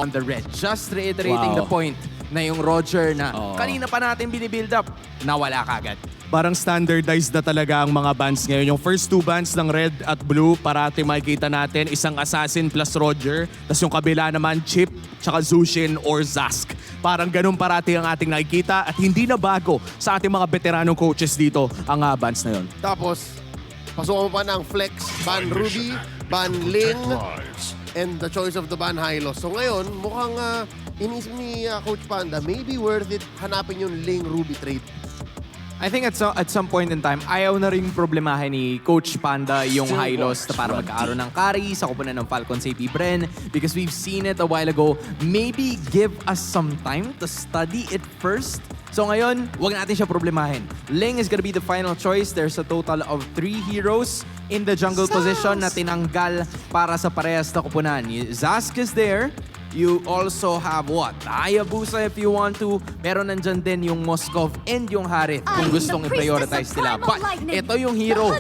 on the red. Just reiterating the point na yung Roger na kanina pa natin binibuild up, nawala kagad. Parang standardized na talaga ang mga bans ngayon. Yung first two bans ng red at blue, parati makikita natin isang assassin plus Roger. Tapos yung kabila naman, Chip, tsaka Zushin or Zask. Parang ganun parati ang ating nakikita at hindi na bago sa ating mga veteranong coaches dito ang bans na yun. Tapos, pasukan mo pa ng Flex, Ban Ruby, Ban Ling, and the choice of the Ban Hylos. So ngayon, mukhang inisip ni Coach Panda, maybe worth it hanapin yung Ling Ruby trade. I think at some point in time, ayaw na rin problemahin ni Coach Panda yung Hylos na para magkaaroon ng carry sa kupunan ng Falcons AP Bren because we've seen it a while ago. Maybe give us some time to study it first. So ngayon, wag natin siya problemahin. Ling is gonna be the final choice. There's a total of 3 heroes in the jungle position na tinanggal para sa parehas na kupunan. Zask is there. You also have what? Hayabusa if you want to. Meron nandyan din yung Moskov and yung Harith kung gustong i-prioritize nila. But ito yung hero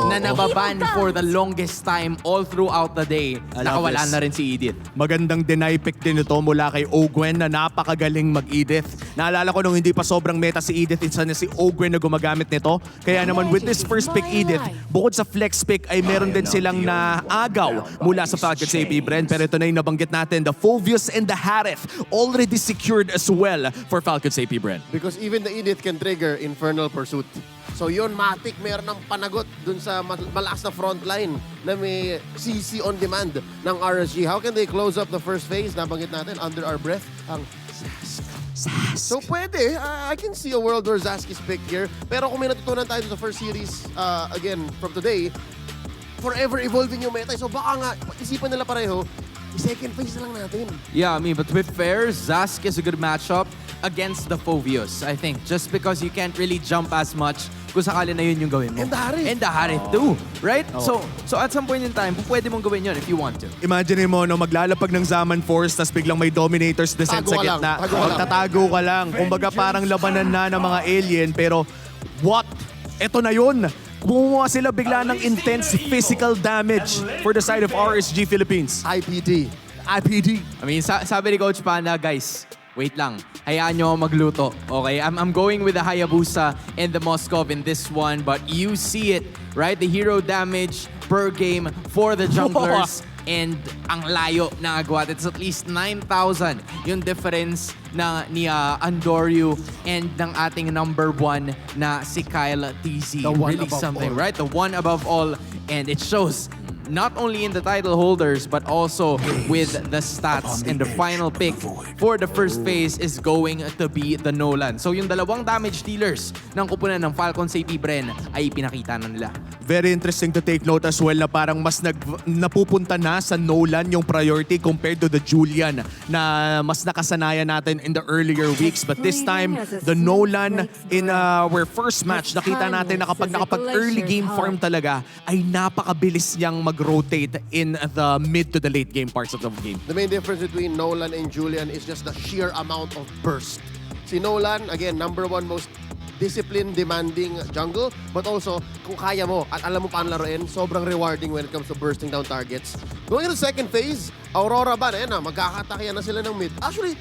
na nababan for the longest time all throughout the day. Nakawala na rin si Edith. Magandang deny pick din ito mula kay Ogwen na napakagaling mag-Edith. Naalala ko nung hindi pa sobrang meta si Edith, isa na si Ogwen na gumagamit nito. Kaya naman with this first pick Edith, bukod sa flex pick ay meron din silang naagaw mula sa Falcons AP Bren. Pero ito na yung nabanggit natin, the Phoveus and the Harith already secured as well for Falcons AP Bren. Because even the Edith can trigger Infernal Pursuit. So yun, Matic, meron ng panagot dun sa malakas na frontline na may CC on demand ng RSG. How can they close up the first phase? Nabanggit natin, under our breath, ang Zask. So pwede, I can see a world where Zask is picked here. Pero kung may natutunan tayo sa first series, again, from today, forever evolving yung meta. So baka nga, isipan nila pareho, second phase na lang natin. Yeah, I mean, but to be fair, Zask is a good matchup against the Phoveus, I think. Just because you can't really jump as much kung sakali na yun yung gawin mo. And the Harith. And the Harith too, right? So at some point in time, pwede mong gawin yun if you want to. Imagine mo, no, maglalapag ng Zaman Force tapos biglang may Dominators descent Tago sa ka lang, gitna. tago ka lang. Magtatago ka lang. Kumbaga parang labanan na ng mga alien pero what? Ito na yun. Kumuha sila bigla ng intense physical damage for the side of RSG Philippines. IPD. IPD. I mean, sabi ni Coach Panda, guys, wait lang. Hayaan nyo ako magluto. Okay, I'm going with the Hayabusa and the Moskov in this one, but you see it, right? The hero damage per game for the junglers. And ang layo ng agwat. It's at least 9,000 yung difference ni Andoryu and ng ating number 1 na si Kyle TZ. The one Really above something, all. right? The one above all. And it shows not only in the title holders but also with the stats. And the final pick for the first phase is going to be the Nolan. So yung dalawang damage dealers ng kupunan ng Falcons AP Bren ay pinakita na nila. Very interesting to take note as well na parang mas napupunta na sa Nolan yung priority compared to the Julian na mas nakasanayan natin in the earlier weeks. But this time, the Nolan in our first match, nakita natin na kapag nakapag-early game farm talaga, ay napakabilis niyang mag-rotate in the mid to the late game parts of the game. The main difference between Nolan and Julian is just the sheer amount of burst. Si Nolan, again, number 1 most discipline-demanding jungle, but also, kung kaya mo at alam mo paano laruin, sobrang rewarding when it comes to bursting down targets. Going into the second phase, Aurora ba na magkakatakihan na sila ng mid. Actually,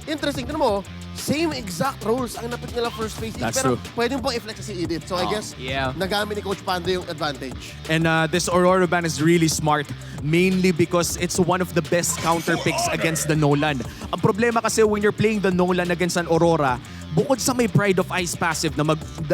interesting, tignan mo, same exact roles ang napit nila first phase. That's pero true. pwede mo pang i-flex si Edith. So I guess, yeah. nagamit ni Coach Panda yung advantage. And this Aurora ban is really smart, mainly because it's one of the best counter picks against the Nolan. Ang problema kasi when you're playing the Nolan against an Aurora, bukod sa may Pride of Ice passive na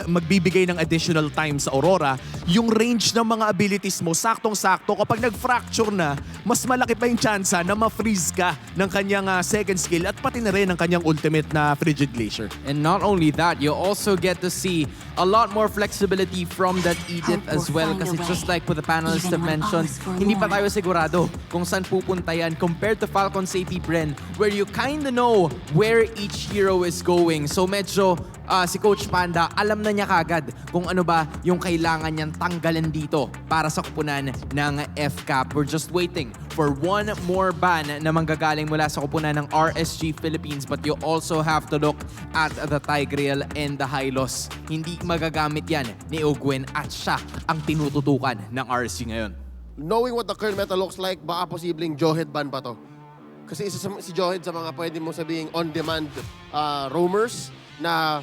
magbibigay ng additional time sa Aurora, yung range ng mga abilities mo, saktong-sakto, kapag nag-fracture na, mas malaki pa yung chance na ma-freeze ka ng kanyang second skill at pati na rin ang kanyang ultimate na Frigid Glacier. And not only that, you also get to see a lot more flexibility from that Edith as well. Kasi just like what the panelists have mentioned, hindi pa tayo sigurado kung saan pupunta yan compared to Falcons AP Bren, where you kinda know where each hero is going. So medyo si Coach Panda, alam na niya kagad kung ano ba yung kailangan niyang tanggalin dito para sa kupunan ng FCAP. We're just waiting for one more ban na manggagaling mula sa kupunan ng RSG Philippines, but you also have to look at the Tigreal and the Hylos. Hindi magagamit yan ni Ogwen at siya ang tinututukan ng RSG ngayon. Knowing what the current meta looks like, baka posibleng Johead ban pa to. Kasi si Johed sa mga pwede mo sabihing on-demand roamers na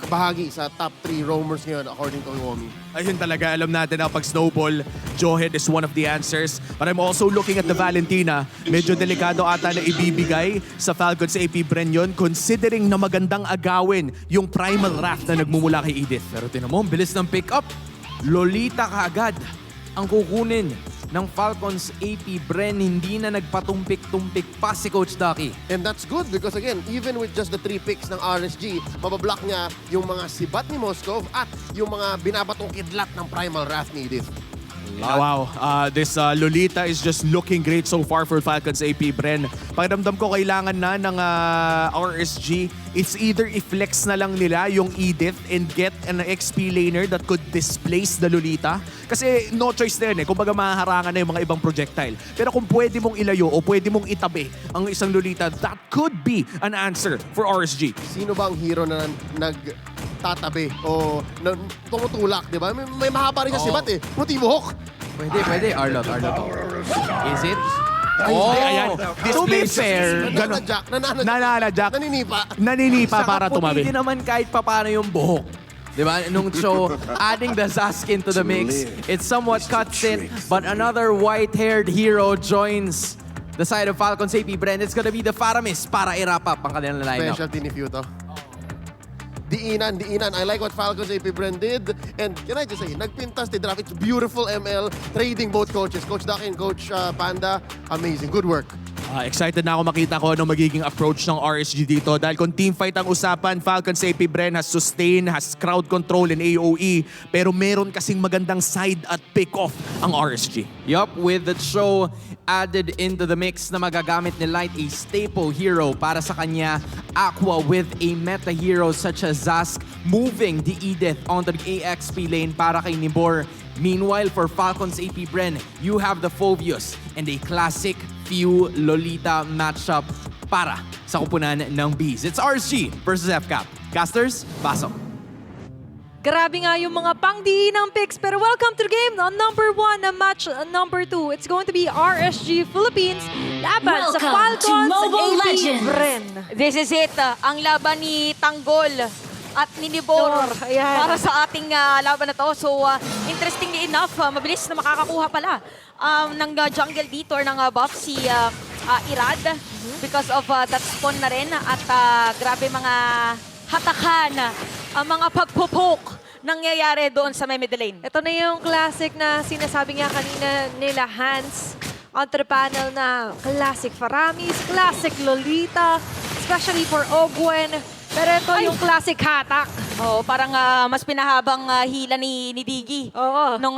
bahagi sa top 3 roamers ngayon according to Iwomi. Ayun talaga, alam natin na pag snowball, Johed is one of the answers. But I'm also looking at the Valentina. Medyo delikado ata na ibibigay sa Falcons AP Bren yun, considering na magandang agawin yung Primal Wrath na nagmumula kay Edith. Pero tinan mo, ang bilis ng pick-up. Lolita kaagad ang kukunin ng Falcons AP Bren. Hindi na nagpatumpik-tumpik pa si Coach Ducky. And that's good because again, even with just the 3 picks ng RSG, mabablock niya yung mga sibat ni Moskov at yung mga binabatong kidlat ng Primal Wrath ni Edith. Wow, this Lolita is just looking great so far for Falcons AP Bren. Pakiramdam ko kailangan na ng RSG. It's either i-flex na lang nila yung Edith and get an XP laner that could displace the Lolita. Kasi no choice din eh. Kumbaga mahaharangan na yung mga ibang projectile. Pero kung pwede mong ilayo o pwede mong itabi ang isang Lolita, that could be an answer for RSG. Sino ba ang hero na nagtatabi o tumutulak, di ba? May mahaba rin siya sibat eh. Motibo Hawk. Pwede. Arlot. Is it? Ayan. To be fair, Nananadyak. Naninipa. Naninipa para saka tumabi. pwede naman kahit papano yung buhok. Diba? Nung show, adding the Zaskin to the mix, it somewhat cuts it, but another white-haired hero joins the side of Falcons AP Bren. It's gonna be the Faramis para i-wrap up ang kanilang lineup. Specialty ni Few to. Diinan. I like what Falcons AP Bren did. And can I just say, nagpintas the draft. It's beautiful ML. Trading both coaches. Coach Ducky and Coach Panda. Amazing. Good work. Excited na ako makita ko anong magiging approach ng RSG dito. Dahil kung teamfight ang usapan, Falcons AP Bren has sustain, has crowd control in AOE. Pero meron kasing magandang side at pick-off ang RSG. Yup, with the show added into the mix na magagamit ni Light, a staple hero para sa kanya. Aqua with a meta hero such as Zask, moving the Edith onto the AXP lane para kay Nibor. Meanwhile, for Falcons AP Bren, you have the Phobius and a classic Few Lolita matchup para sa kupunan ng Bees. It's RSG versus FCAP. Casters, pasok. Grabe nga yung mga pangdiinang picks. Pero welcome to the game on number 1 na match number 2. It's going to be RSG Philippines laban sa Welcome to Falcons Mobile AP Legends. Bren. This is it, ang laban ni Tanggol at ni Nibor Ayan. para sa ating laban na to. So, interestingly enough, mabilis na makakakuha pala ng jungle dito or ng buff si Irad because of that spawn na rin at grabe mga hatakan, mga pagpupok nangyayari doon sa may middle lane. Ito na yung classic na sinasabi nga kanina nila Hans on the panel na classic Faramis, classic Lolita, especially for Ogwen. Pero ito yung classic hatak. Oh, parang mas pinahabang hila ni Diggy Oo. nung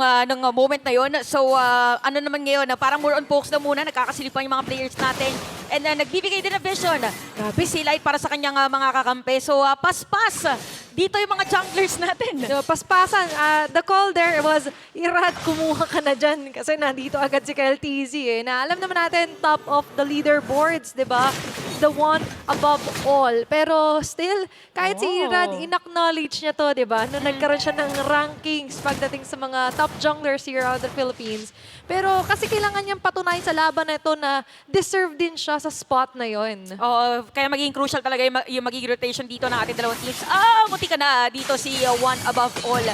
moment na yon. So, ano naman ngayon, parang more on focus na muna, nagkakasilipan yung mga players natin. And nagbibigay din ng vision. Grabe, si Light para sa kanyang mga kakampi. So, paspas. Dito yung mga junglers natin. So, paspasan. The call there was, Irad, kumuha ka na dyan. Kasi nandito agad si Kyle TZ eh. Na alam naman natin, top of the leaderboards, di ba? The one above all. Pero still, kahit si Irad, in-acknowledge niya to, di ba? Nung nagkaroon siya ng rankings pagdating sa mga top junglers here out of the Philippines. Pero kasi kailangan niyang patunayan sa laban na ito na deserve din siya sa spot na yon. Oo, kaya magiging crucial talaga yung magiging rotation dito ng ating dalawang teams. Muti ka na dito si one above all.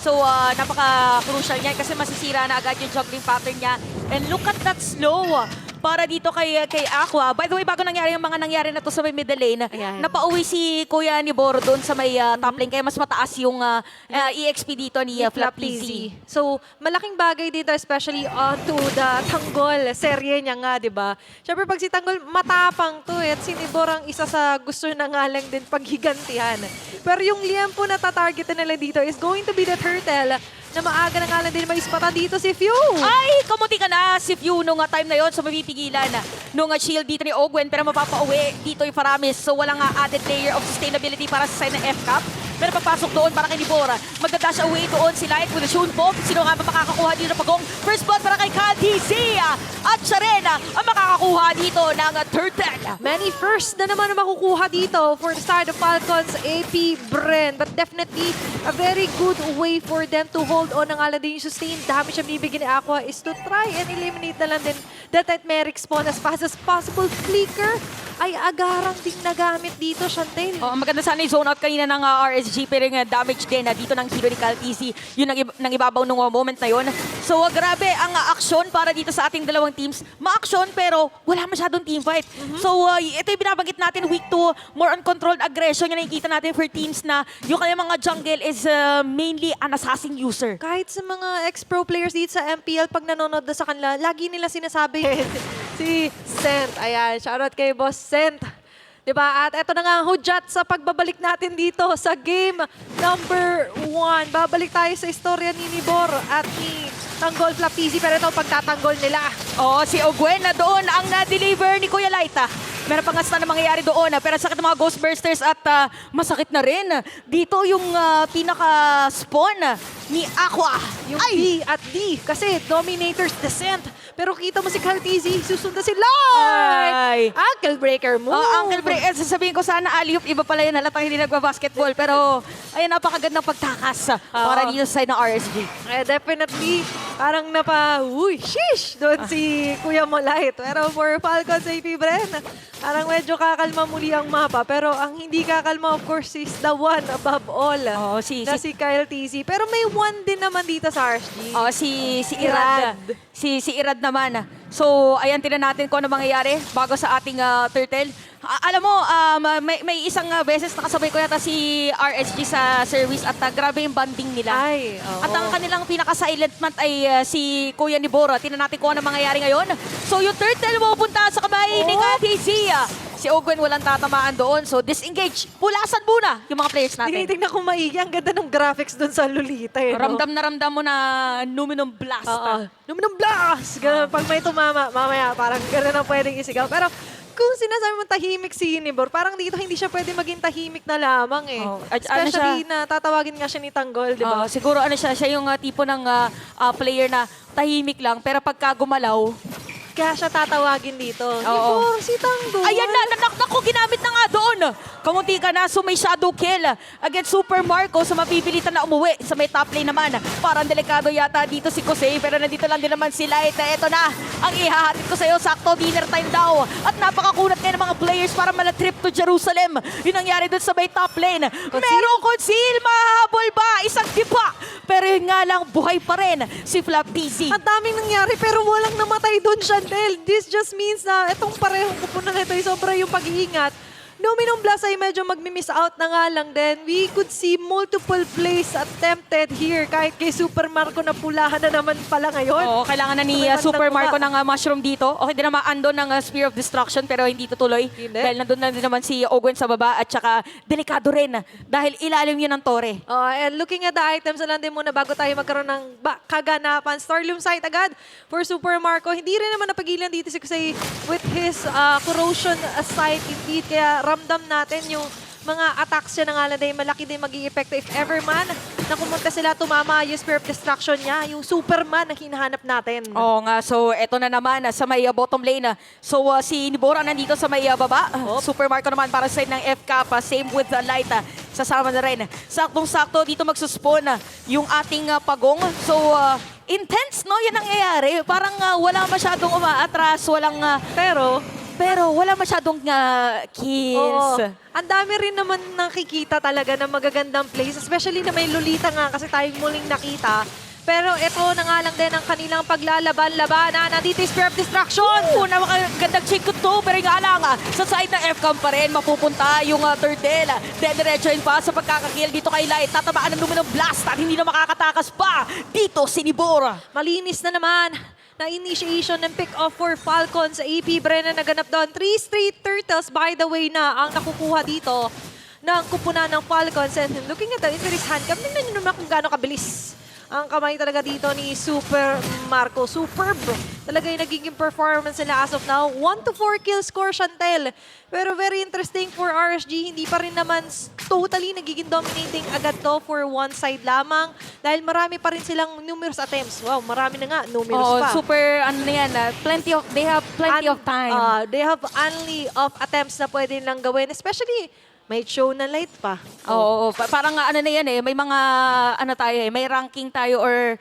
So, napaka-crucial niyan kasi masisira na agad yung juggling pattern niya. And look at that slow para dito kay Aqua. By the way, bago nangyari yung mga nangyari na to sa may middle lane, Ayan. napauwi si Kuya Nibor doon sa may top lane. Kaya mas mataas yung EXP dito ni Flap TZ. So, malaking bagay dito, especially onto the Tanggol serye niya nga, di ba? Siyempre, pag si Tanggol, matapang to eh. At si Nibor ang isa sa gusto na nga lang din paghigantihan. Pero yung Liempo na tatargetin nila dito is going to be the Turtle na maaga na nga lang din maispatan dito si Few. Ay, kamuti ka na si Few nung time na yon. So, mapipigilan nung shield dito ni Ogwen. Pero mapapauwi dito yung Faramis. So, walang added layer of sustainability para sa side ng FCAP. Pero papasok doon para kay Nibora. Magda-dash away doon si Light with a Shun Bomb. Sino nga ba makakakuha dito ng pagong? First blood para kay KTZ. At siya rin ang makakakuha dito ng Turtle. Many first na naman ang makukuha dito for the side of Falcons, AP Bren. But definitely, a very good way for them to hold on ng Aladdin. Yung sustained damage ang bibigyan ni Aqua is to try and eliminate na lang din the Titmeric spawn as fast as possible. Flicker ay agarang ding nagamit dito, Chantel. Oh, maganda sana yung zone out kanina ng RSG pero yung damage din dito ng hero ni KTZ. Yun ang ibabaw nung moment na yun. So grabe ang aksyon para dito sa ating dalawang teams. Ma-aksyon pero wala masyadong teamfight. So ito yung binabanggit natin, week 2, more on controlled aggression. Yung nakikita natin for teams na yung kanilang mga jungle is mainly an assassin user. Kahit sa mga ex-pro players dito sa MPL, pag nanonood na sa kanila, lagi nila sinasabi si Sent. Ayan, shoutout kay Boss Sent. Diba? At eto na nga ang hudyat sa pagbabalik natin dito sa game number 1. Babalik tayo sa istorya ni Nibor at ni Tanggol Flap TZ. Pero ito, pagtatanggol nila. Oh, si Ogwen na doon ang na-deliver ni Kuya Laita. Meron pang na mangyayari doon. Pero sakit ng mga Ghostbusters at masakit na rin. Dito yung pinaka-spawn ni Aqua. Yung B at D. Kasi Dominator's Descent. Pero kita mo si KTZ, susundan si Light! Ay. Ankle breaker move. Uncle Bray, sasabihin ko sana alley-oop, iba pala yun, halatang hindi nagba-basketball. Pero, ayun, napakagandang pagtakas para dito sa side ng RSG. Definitely, parang sheesh, doon si Kuya Molite. Pero for Falcons AP Bren, parang medyo kakalma muli ang mapa. Pero ang hindi kakalma, of course, is the one above all. Oo, si Kyle TZ. Pero may one din naman dito sa RSG. si Irad. Si Irad naman. So, ayan, tinan natin kung ano mangyayari bago sa ating Turtle. Alam mo, may isang beses nakasabay ko yata si RSG sa service at grabe yung banding nila. Ay, oo. At ang kanilang pinaka-silent mat ay si Kuya Nibora. Tinan natin kung ano mangyayari ngayon. So, yung Turtle pupunta sa kamay ni KTZ. Si Ogwen walang tatamaan doon. So, disengage. Pulasan muna yung mga players natin. Tinitingnan ko maigi. Ang ganda ng graphics doon sa Lolita. No? Ramdam mo na Numinum Blast. Oo. Luminong blast! Ganun, pag may tumama, mamaya parang gano'n ang pwedeng isigaw. Pero kung sinasabi mo tahimik si Nibor, parang dito hindi siya pwede maging tahimik na lamang eh. Oh, Especially na tatawagin nga siya ni Tanggol, di ba? Siguro siya yung tipo ng player na tahimik lang, pero pagka gumalaw, Kaya siya tatawagin dito. Oo. Nibor, si Tanggol. ayan na, nanak ko, ginamit na nga doon. Kamunti ka na, so may shadow kill against Super Marco, so mapipilitan na umuwi sa may top lane naman. Parang delikado yata dito si Kosei, pero nandito lang din naman si Light. Ito na, ang ihahatid ko sa'yo, sakto, dinner time daw. At napakakunat ngayon ng mga players para malatrip to Jerusalem. Yun nangyari doon sa may top lane. Merong conceal, mahahabol ba? Isang dipa. Pero yun nga lang, buhay pa rin si Flap TZ. Ang daming nangyari pero walang namatay doon, Chantel. This just means na itong parehong kupunan nito ay sobra yung pag-iingat. Numinong Blast ay medyo magmi-miss out na nga lang din. We could see multiple plays attempted here kahit kay Super Marco na pulahan na naman pala ngayon. Oo, kailangan na ni May Super bandang Marco kuha. ng mushroom dito. Okay din naman andon ng Spear of Destruction pero hindi tutuloy. Hindi. Dahil nandun na din naman si Ogwen sa baba at saka delikado rin dahil ilalim yun ng tore. And looking at the items na lang din muna bago tayo magkaroon ng kaganapan. Starloom sight agad for Super Marco. Hindi rin naman napagilan dito si Kusei with his corrosion sight indeed. Kaya ramdam natin yung mga attacks siya ng Aladdin. Malaki din maging epekto if ever man na kumunta sila tumama yung Spear of Destruction niya. Yung Superman na hinahanap natin. Oo nga, so eto na naman sa may bottom lane. So si Nibora nandito sa may baba. Super Marco naman para sa side ng FK. Same with Light. Sasama na rin. Saktong-sakto dito magsuspawn yung ating pagong. So intense, no? Yan ang nangyayari. Parang wala masyadong umaatras. Walang... Pero wala masyadong kills. Oo. Ang dami rin naman nakikita talaga ng magagandang plays, especially na may Lolita nga kasi tayong muling nakita. Pero ito na nga lang din ang kanilang paglalaban-labanan. Nandito yung Spear of Destruction. Napakagandang check ko to, pero nga lang, sa side ng FCAM pa rin, mapupunta yung Turtle. Dediretsoin pa sa pagkakakill dito kay Light. Tatamaan ng Luminong Blast at hindi na makakatakas pa dito si Nibora. Malinis na naman na initiation ng pick-off for Falcons sa AP Bren na naganap doon. 3 straight turtles, by the way, na ang nakukuha dito ng kupunan ng Falcons. And looking at the Inferis handcam, tingnan nyo naman kung gaano kabilis ang kamay talaga dito ni Super Marco. Superb talaga yung nagiging performance nila as of now. 1 to 4 kill score, Chantel. Pero very interesting for RSG. Hindi pa rin naman totally nagiging dominating agad to for one side lamang. Dahil marami pa rin silang numerous attempts. Wow, marami na nga, numerous pa. Super, ano na yan, they have plenty of time. They have only of attempts na pwede nilang gawin. Especially, may show na light pa. Oo, parang ano na yan may mga ano tayo may ranking tayo or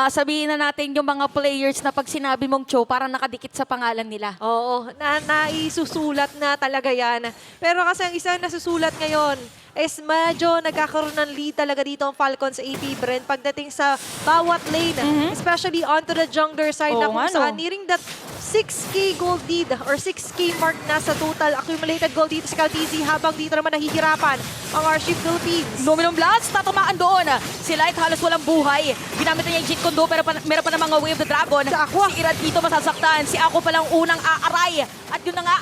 sabihin na natin yung mga players na pag sinabi mong Cho, parang nakadikit sa pangalan nila. Oo, naisusulat na talaga yan. Pero kasi ang isang nasusulat ngayon is medyo nagkakaroon ng lead talaga dito ang Falcons AP Bren pagdating sa bawat lane. Especially onto the jungler side na Oo kung nga, saan no? nearing that 6K gold lead or 6K mark na sa total accumulated gold dito sa Calteezy habang dito naman nahihirapan ang RSG Philippines. Luminong Blast, tatamaan doon. Si Light halos walang buhay. Ginamit na niya yung Jeet Kondo pero meron pa ng mga Way of the Dragon. Si Aqua. Si Irad dito masasaktan. Si Ako palang unang aaray. At yun na nga,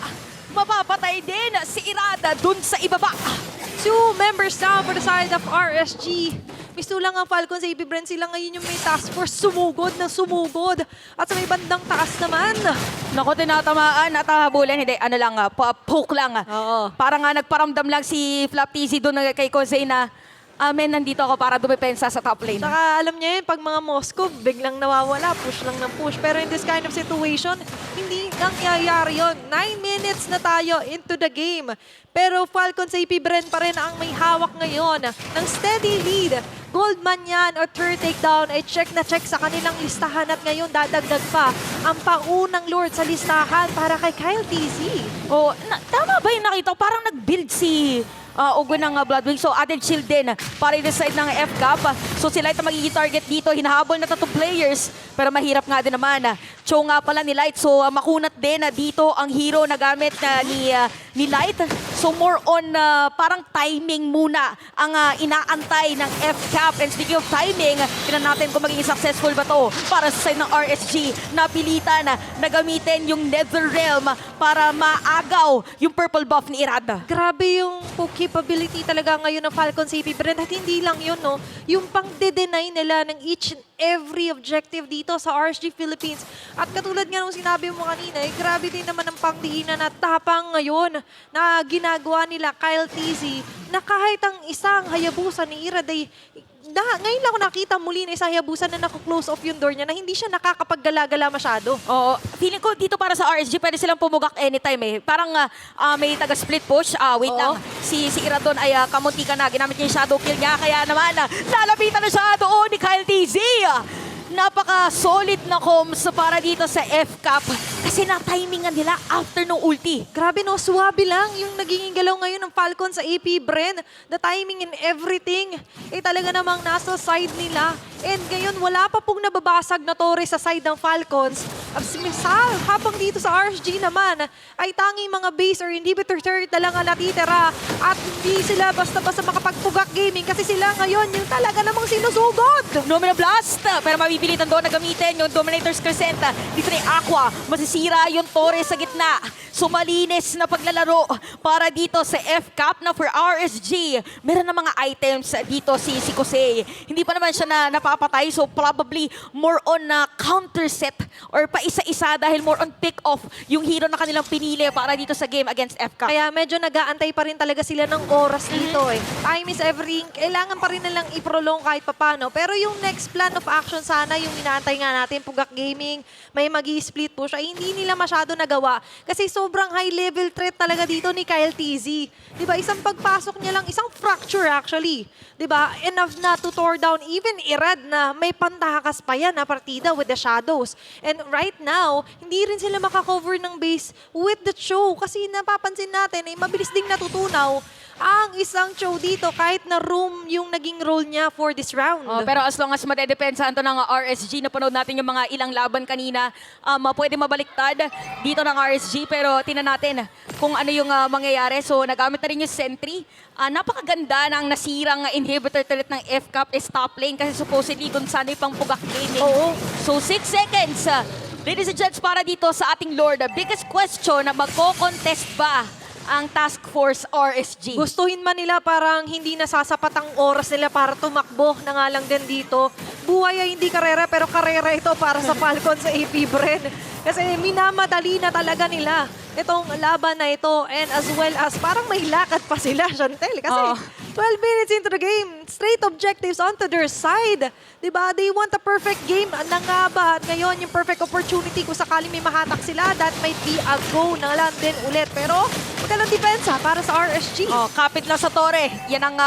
mapapatay din si Irad dun sa ibaba. 2 members now for the side of RSG. Misto lang ang Falcons AP Bren. Sila ngayon yung may task force sumugod na sumugod. At sa may bandang taas naman. Naku, tinatamaan at habulin. Hindi, ano lang, poke lang. Oo. Parang nga nagparamdam lang si Flap TZ doon kay Kosei na amen, nandito ako para dumepensa sa top lane. Saka alam niya yun, pag mga Moscow, biglang nawawala, push lang ng push. Pero in this kind of situation, hindi nangyayari yun. 9 minutes na tayo into the game. Pero Falcons AP Bren pa rin ang may hawak ngayon ng steady lead. Goldman yan o third takedown ay check na check sa kanilang listahan at ngayon dadagdag pa ang paunang Lord sa listahan para kay Kyle TZ. Oh, tama ba yung nakita ko? Parang nag-build si Ugo ng Bloodwing. So, added shield din para yung side ng FCAP. So, sila ito magiging target dito. Hinahabol na 2 players. Pero mahirap nga din naman. Cho nga pala ni Light. So, makunat din dito ang hero na gamit ni Light. So, more on parang timing muna ang inaantay ng FCAP. And speaking of timing, tinan natin kung magiging successful ba to para sa side ng RSG. Napilitan na gamitin yung Netherrealm para maagaw yung purple buff ni Irad. Grabe yung capability talaga ngayon ng Falcons AP Bren. At hindi lang yun, no? Yung pang-deny nila ng each and every objective dito sa RSG Philippines. At katulad nga nung sinabi mo kanina, grabe din naman ang pangdiinan at tapang ngayon na ginagawa nila Kyle TZ na kahit ang isang Hayabusa ni Irad ay ngayon lang ako nakita muli na isang Hayabusa na naka-close off yung door niya na hindi siya nakakapaggala-gala masyado. Oo. Feeling ko dito para sa RSG, pwede silang pumugak anytime Parang may taga-split push. Wait Oo. lang. Si Iradon ay kamunti ka na. Ginamit niya yung shadow kill niya. Kaya naman, lalapitan na siya doon ni Kyle TZ. Napaka-solid na comms para dito sa FCAP. Kasi na-timingan nila after nung ulti. Grabe no, suwabe lang yung naging galaw ngayon ng Falcons sa AP Bren. The timing and everything, talaga namang nasa side nila. And ngayon, wala pa pong nababasag na torre sa side ng Falcons. Habang dito sa RSG naman, ay tanging mga base or inhibitor turret na lang ang natitira. At hindi sila basta-basta makapagpugak gaming kasi sila ngayon yung talaga namang sinusugod. Nomino Blast, pero mapipilitan doon na gamitin yung Dominator's Crescent. Dito ni Aqua, masisira yung torre sa gitna. Sumalinis na paglalaro para dito sa FCAP na for RSG. Meron na mga items dito si Kosei. Hindi pa naman siya napapatay, so probably more on counter set or pa isa-isa dahil more on pick-off yung hero na kanilang pinili para dito sa game against FCAP. Kaya medyo nag-aantay pa rin talaga sila ng oras dito Time is everything. Kailangan pa rin nilang i-prolong kahit papano. Pero yung next plan of action sana, yung inaantay nga natin, Pugak Gaming, may magi-split push, ay hindi nila masyado nagawa. Kasi sobrang high-level threat talaga dito ni Kyle TZ. Diba? Isang pagpasok niya lang, isang fracture actually. Diba? Enough na to tore down even Irad na may pantakas pa yan na partida with the Shadows. And right now, hindi rin sila makakover ng base with the Cho. Kasi napapansin natin, mabilis ding natutunaw ang isang Cho dito kahit na room yung naging role niya for this round. Pero as long as madedepensahan to ng RSG, napanood natin yung mga ilang laban kanina, pwede mabaliktad dito ng RSG, pero tinan natin kung ano yung mangyayari. So nagamit na rin yung Sentry. Napakaganda ng nasirang inhibitor turret ng FCAP is top lane kasi supposedly kung sana'y pang Pugak Gaming. Oo. So 6 seconds. Ladies and gents, para dito sa ating Lord, the biggest question na magko-contest ba ang Task Force RSG. Gustuhin man nila parang hindi nasasapat ang oras nila para tumakbo na nga lang din dito. Buhay ay hindi karera pero karera ito para sa Falcons sa AP Bren. Kasi minamadali na talaga nila itong laban na ito and as well as parang may lakad pa sila, Chantel. Kasi 12 minutes into the game, straight objectives onto their side. Diba? They want a perfect game na nga ba? At ngayon, yung perfect opportunity kung sakali may mahatak sila, that might be a go na lang din ulit. Pero magandang depensa para sa RSG. Kapit lang sa tore. Yan ang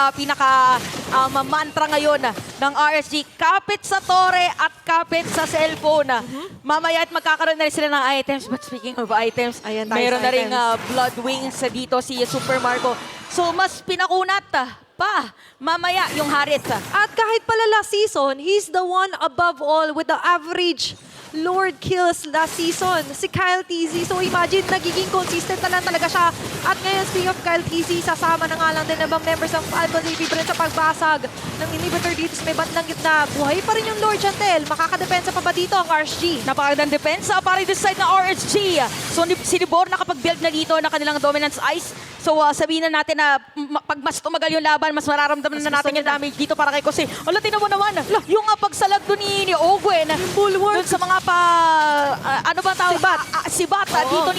mantra ngayon ng RSG. Kapit sa tore at kapit sa cellphone. Mamaya at magkakaroon na rin sila ng items. But speaking of items, Ayan, mayroon na rin items. Blood Wings dito si Super Marco. So mas pinakunat pa mamaya yung Harit. At kahit pala last season, he's the one above all with the average Lord kills last season, si Kyle TZ. So imagine, nagiging consistent na lang talaga siya. At ngayon, speaking of Kyle TZ, sasama na nga lang din ng mga members ng Falcons AP Bren sa pagbasag ng inhibitor dito sa may bandang gitna. Buhay pa rin yung Lord Chantel. Makakadepensa pa ba dito ang RSG? Napakagandang depensa para this side ng RSG. So si Libor nakapag-build na dito ng kanilang dominance ice. So sabihin na natin na pag mas tumagal yung laban, mas mararamdaman na natin yung damage dito para kay Kose. Ala, tingnan mo naman, yung pagsalag doon ni Ogwen, doon sa mga ano ba tawag? Sibat dito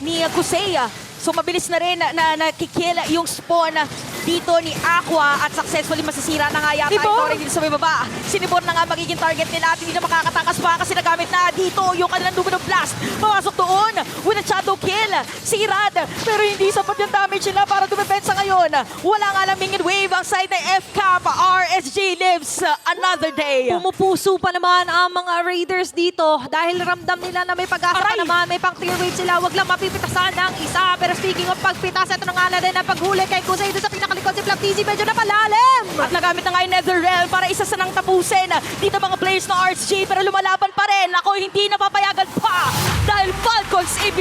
ni Kusei. So mabilis na rin na nakikill yung spawn dito ni Aqua at successfully masisira na nga yata Nibor? ito rin dito sa may baba. Si Nibor na nga magiging target nila at hindi na makakatakas pa kasi nagamit na dito yung kanilang Domino Blast. Pumasok doon with a shadow kill si Irad. Pero hindi sapat yung damage nila para dumepensa ngayon. Wala nga lang mingin wave ang side ng FCAP. RSG lives another day. Pumupuso pa naman ang mga Raiders dito dahil ramdam nila na may pag-asa pa Aray! naman. May pang clear wave sila. Wag lang mapipitasan ng isa. Pero speaking of pagpitas, ito na nga na din ang paghuli kay Kusei doon sa pinakalikod si Flap TZ. Medyo napalalim. At nagamit na nga yung Nether Realm para isa sa nang tapusin dito mga players ng RSG pero lumalaban pa rin. Ako hindi napapayagan pa dahil Falcons AP